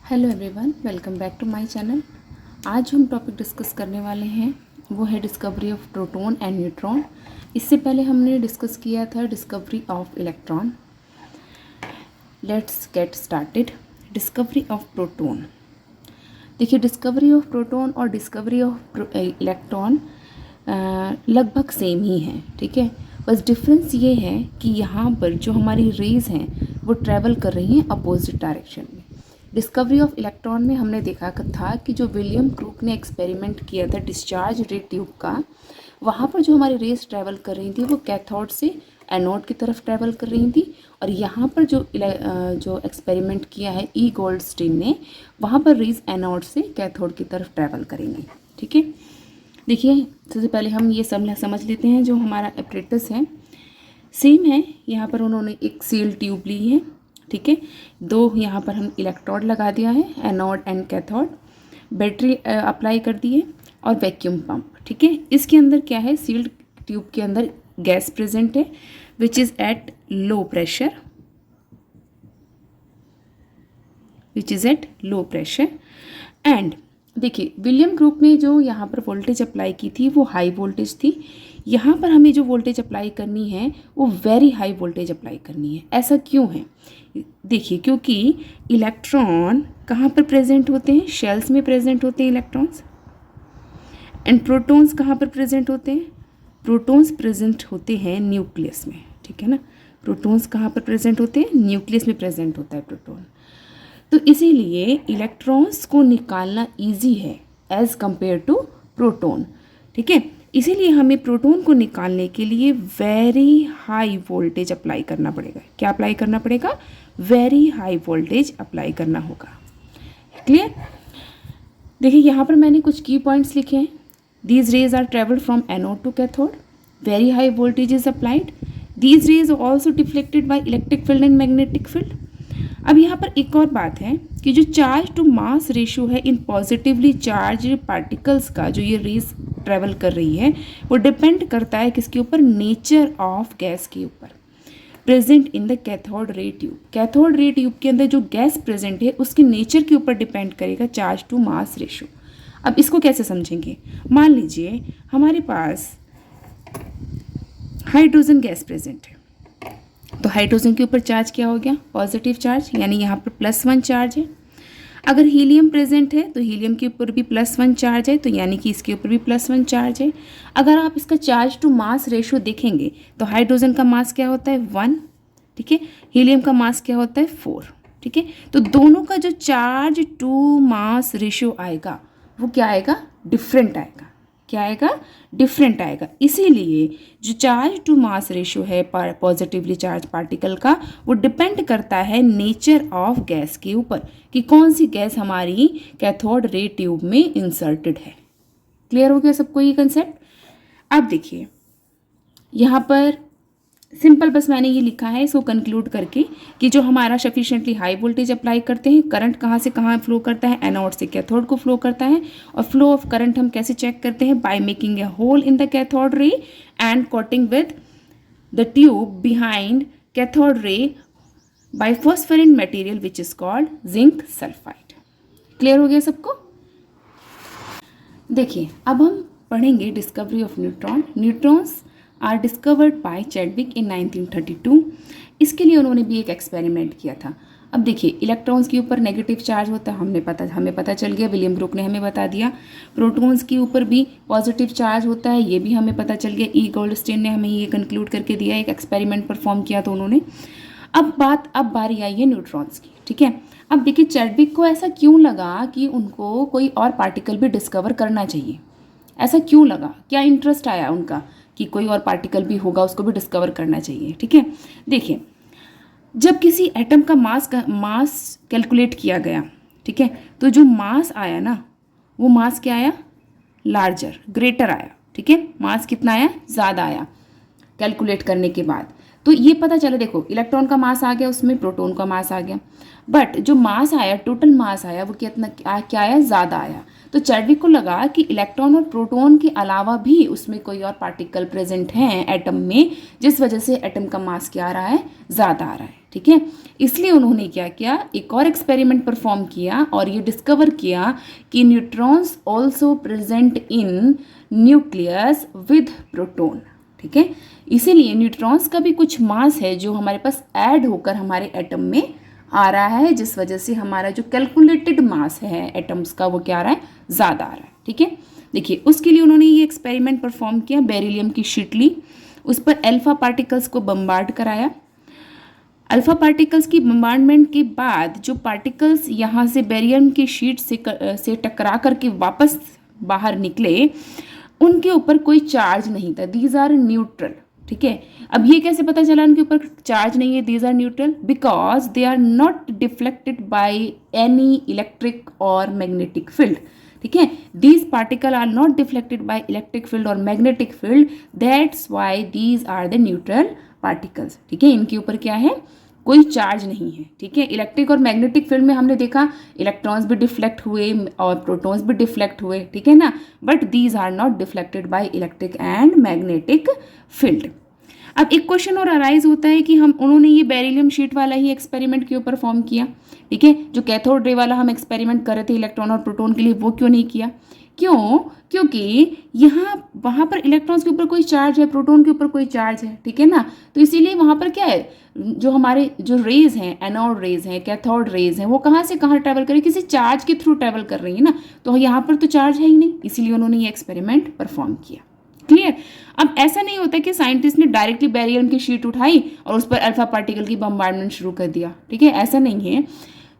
Hello everyone, welcome back to my channel. आज जो हम टॉपिक डिस्कस करने वाले हैं वो है discovery of proton and neutron. इससे पहले हमने डिस्कस किया था discovery of electron. Let's get started. Discovery of proton. देखिए, डिस्कवरी ऑफ प्रोटॉन और डिस्कवरी ऑफ इलेक्ट्रॉन लगभग सेम ही हैं, ठीक है। बस डिफरेंस ये है कि यहाँ पर जो हमारी रेज हैं वो ट्रैवल कर रही हैं अपोजिट डायरेक्शन में। डिस्कवरी ऑफ इलेक्ट्रॉन में हमने देखा था कि जो विलियम क्रूक ने एक्सपेरिमेंट किया था डिस्चार्ज रे ट्यूब का, वहाँ पर जो हमारी रेज ट्रैवल कर रही थी वो कैथोड से एनोड की तरफ ट्रैवल कर रही थी। और यहाँ पर जो एक्सपेरिमेंट किया है ई गोल्डस्टीन ने, वहाँ पर रेज एनोड से कैथोड की तरफ ट्रैवल करेंगी, ठीक है। देखिए, सबसे पहले हम ये समझ लेते हैं जो हमारा एपरेटस है सेम है। यहाँ पर उन्होंने एक सील ट्यूब ली है, ठीक है। दो यहाँ पर हम इलेक्ट्रोड लगा दिया है, anode and cathode. Battery apply कर दी है और वैक्यूम पंप, ठीक है। इसके अंदर क्या है, सील्ड ट्यूब के अंदर गैस प्रेजेंट है which is at low pressure, and देखिए विलियम क्रूक ने जो यहाँ पर वोल्टेज अप्लाई की थी वो हाई वोल्टेज थी। यहाँ पर हमें जो वोल्टेज अप्लाई करनी है वो वेरी हाई वोल्टेज अप्लाई करनी है। ऐसा क्यों है? देखिए, क्योंकि इलेक्ट्रॉन कहाँ पर प्रेजेंट होते हैं? शेल्स में प्रेजेंट होते हैं इलेक्ट्रॉन्स। एंड प्रोटॉन्स कहाँ पर प्रेजेंट होते हैं? प्रोटॉन्स प्रेजेंट होते हैं न्यूक्लियस में, ठीक है ना। प्रोटॉन्स कहाँ पर प्रेजेंट होते हैं? न्यूक्लियस में प्रेजेंट होता है प्रोटॉन। तो इसीलिए इलेक्ट्रॉन्स को निकालना इजी है एज़ कंपेयर टू प्रोटॉन, ठीक है। इसीलिए हमें प्रोटॉन को निकालने के लिए वेरी हाई वोल्टेज अप्लाई करना पड़ेगा। क्या अप्लाई करना पड़ेगा? वेरी हाई वोल्टेज अप्लाई करना होगा। क्लियर? देखिए, यहाँ पर मैंने कुछ की पॉइंट्स लिखे हैं। These rays are travelled from anode to cathode, very high voltage is applied, these rays are also deflected by electric field and magnetic field. अब यहाँ पर एक और बात है कि जो चार्ज टू मास रेशियो है इन पॉजिटिवली चार्ज पार्टिकल्स का, जो ये रेज ट्रेवल कर रही है, वो डिपेंड करता है किसके ऊपर? नेचर ऑफ गैस के ऊपर present in the cathode ray tube. Cathode ray tube के अंदर जो गैस प्रेजेंट है उसके नेचर के ऊपर डिपेंड करेगा चार्ज टू मास रेशियो। अब इसको कैसे समझेंगे? मान लीजिए हमारे पास हाइड्रोजन गैस प्रेजेंट है, तो हाइड्रोजन के ऊपर चार्ज क्या हो गया? पॉजिटिव चार्ज, यानी यहाँ पर +1 चार्ज है। अगर हीलियम प्रेजेंट है तो हीलियम के ऊपर भी +1 चार्ज है, तो यानी कि इसके ऊपर भी +1 चार्ज है। अगर आप इसका चार्ज टू मास रेशियो देखेंगे तो हाइड्रोजन का मास क्या होता है? 1, ठीक है। हीलियम का मास क्या होता है? 4, ठीक है। तो दोनों का जो चार्ज टू मास रेशियो आएगा वो क्या आएगा? डिफरेंट आएगा। क्या आएगा? डिफरेंट आएगा। इसीलिए जो चार्ज टू मास रेशियो है पॉजिटिवली चार्ज पार्टिकल का, वो डिपेंड करता है नेचर ऑफ गैस के ऊपर कि कौन सी गैस हमारी कैथोड रे ट्यूब में इंसर्टेड है। क्लियर हो गया सबको ये कंसेप्ट? अब देखिए, यहाँ पर सिंपल बस मैंने ये लिखा है इसको कंक्लूड करके कि जो हमारा सफिशिएंटली हाई वोल्टेज अप्लाई करते हैं, करंट कहाँ से कहाँ फ्लो करता है? एनोड से कैथोड को फ्लो करता है। और फ्लो ऑफ करंट हम कैसे चेक करते हैं? By making a hole in the cathode ray and coating with the tube behind cathode ray by phosphorescent material which is called zinc sulphide. Clear हो गया सबको? देखिए, अब हम पढ़ेंगे discovery of neutron. Neutrons are discovered by Chadwick in 1932। इसके लिए उन्होंने भी एक एक्सपेरिमेंट किया था। अब देखिए, इलेक्ट्रॉन्स के ऊपर नेगेटिव चार्ज होता है, हमें पता चल गया, विलियम ब्रूक ने हमें बता दिया। प्रोटॉन्स के ऊपर भी पॉजिटिव चार्ज होता है, ये भी हमें पता चल गया। ई गोल्डस्टीन ने हमें ये कंक्लूड करके दिया, एक एक्सपेरिमेंट परफॉर्म किया तो उन्होंने। अब बारी आई है न्यूट्रॉन्स की, ठीक है। अब देखिए, चैडविक को ऐसा क्यों लगा कि उनको कोई और पार्टिकल भी डिस्कवर करना चाहिए? ऐसा क्यों लगा? क्या इंटरेस्ट आया उनका कि कोई और पार्टिकल भी होगा, उसको भी डिस्कवर करना चाहिए, ठीक है। देखिए, जब किसी एटम का मास कैलकुलेट किया गया, ठीक है, तो जो मास आया ना, वो मास क्या आया? लार्जर, ग्रेटर आया, ठीक है। मास कितना आया? ज़्यादा आया कैलकुलेट करने के बाद। तो ये पता चला, देखो इलेक्ट्रॉन का मास आ गया, उसमें प्रोटॉन का मास आ गया, बट जो मास आया, टोटल मास आया, वो कितना क्या आया? ज़्यादा आया। तो चैडविक को लगा कि इलेक्ट्रॉन और प्रोटॉन के अलावा भी उसमें कोई और पार्टिकल प्रेजेंट हैं एटम में, जिस वजह से एटम का मास क्या आ रहा है? ज़्यादा आ रहा है, ठीक है। इसलिए उन्होंने क्या किया, एक और एक्सपेरिमेंट परफॉर्म किया और ये डिस्कवर किया कि neutrons also present in nucleus with proton, ठीक है। इसीलिए न्यूट्रॉन्स का भी कुछ मास है जो हमारे पास ऐड होकर हमारे एटम में आ रहा है, जिस वजह से हमारा जो कैलकुलेटेड मास है एटम्स का वो क्या आ रहा है, ज़्यादा आ रहा है, ठीक है। देखिए उसके लिए उन्होंने ये एक्सपेरिमेंट परफॉर्म किया, बेरिलियम की शीट ली, उस पर अल्फा पार्टिकल्स को बम्बार्ड कराया। अल्फा पार्टिकल्स की बम्बार्डमेंट के बाद जो पार्टिकल्स यहाँ से बेरिलियम की शीट से टकरा करके वापस बाहर निकले, उनके ऊपर कोई चार्ज नहीं था, दीज आर न्यूट्रल, ठीक है। अब ये कैसे पता चला उनके ऊपर चार्ज नहीं है, these are neutral, because they are not deflected by any electric और मैग्नेटिक फील्ड, ठीक है। These particle are not deflected by electric field और magnetic field, that's why these are the neutral particles, ठीक है। इनके ऊपर क्या है, कोई चार्ज नहीं है, ठीक है। इलेक्ट्रिक और मैग्नेटिक फील्ड में हमने देखा इलेक्ट्रॉन्स भी डिफ्लेक्ट हुए और प्रोटॉन्स भी डिफ्लेक्ट हुए, ठीक है ना, but these are not deflected by electric and magnetic field. अब एक क्वेश्चन और अराइज होता है कि उन्होंने ये बेरिलियम शीट वाला ही एक्सपेरिमेंट क्यों परफॉर्म किया, ठीक है। जो कैथोड रे वाला हम एक्सपेरिमेंट कर रहे थे इलेक्ट्रॉन और प्रोटॉन के लिए, वो क्यों नहीं किया, क्यों, क्योंकि वहाँ पर इलेक्ट्रॉन्स के ऊपर कोई चार्ज है, प्रोटॉन के ऊपर कोई चार्ज है, ठीक है ना। तो इसीलिए वहाँ पर क्या है, जो हमारे जो रेज हैं, एनोड रेज हैं, कैथोड रेज हैं, वो कहाँ से कहाँ ट्रैवल कर रही है, किसी चार्ज के थ्रू ट्रैवल कर रही है ना, तो यहाँ पर तो चार्ज है ही नहीं, इसीलिए उन्होंने ये एक्सपेरिमेंट परफॉर्म किया। क्लियर। अब ऐसा नहीं होता कि साइंटिस्ट ने डायरेक्टली बेरिलियम की शीट उठाई और उस पर अल्फा पार्टिकल की बम्बार्डमेंट शुरू कर दिया, ठीक है, ऐसा नहीं है।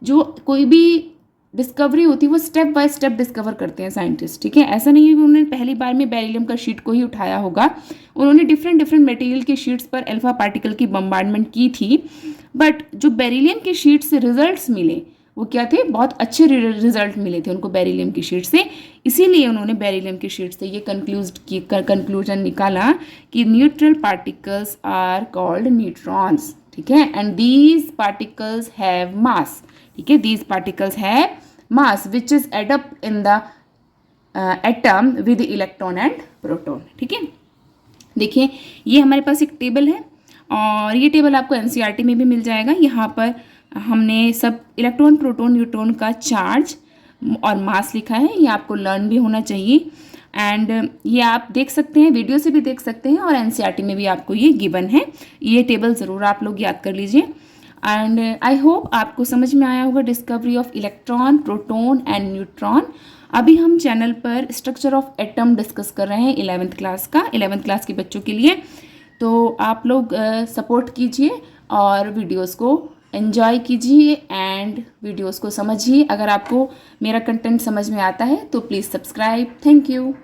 जो कोई भी डिस्कवरी होती है वो स्टेप बाय स्टेप डिस्कवर करते हैं साइंटिस्ट, ठीक है। ऐसा नहीं है कि उन्होंने पहली बार में बेरिलियम का शीट को ही उठाया होगा, उन्होंने डिफरेंट मटेरियल की शीट्स पर अल्फा पार्टिकल की बम्बार्डमेंट की थी, बट जो बेरिलियम की शीट से रिजल्ट्स मिले वो क्या थे, बहुत अच्छे रिजल्ट मिले थे उनको बेरिलियम की शीट से। इसीलिए उन्होंने बेरिलियम की शीट से ये कंक्लूजन निकाला कि neutral particles are called neutrons, ठीक है, and these particles have mass, ठीक है, these particles have mass which is add up in the atom with electron and proton, ठीक है। देखिए ये हमारे पास एक टेबल है और ये टेबल आपको एनसीईआरटी में भी मिल जाएगा। यहाँ पर हमने सब इलेक्ट्रॉन, प्रोटॉन, न्यूट्रॉन का चार्ज और मास लिखा है, ये आपको लर्न भी होना चाहिए एंड ये आप देख सकते हैं, वीडियो से भी देख सकते हैं और एनसीईआरटी में भी आपको ये गिवन है। ये टेबल ज़रूर आप लोग याद कर लीजिए एंड आई होप आपको समझ में आया होगा discovery of electron, proton and neutron. अभी हम चैनल पर स्ट्रक्चर ऑफ एटम डिस्कस कर रहे हैं 11th क्लास का, 11th क्लास के बच्चों के लिए। तो आप लोग सपोर्ट कीजिए और वीडियोस को एंजॉय कीजिए एंड वीडियोस को समझिए। अगर आपको मेरा कंटेंट समझ में आता है तो प्लीज़ सब्सक्राइब। Thank you.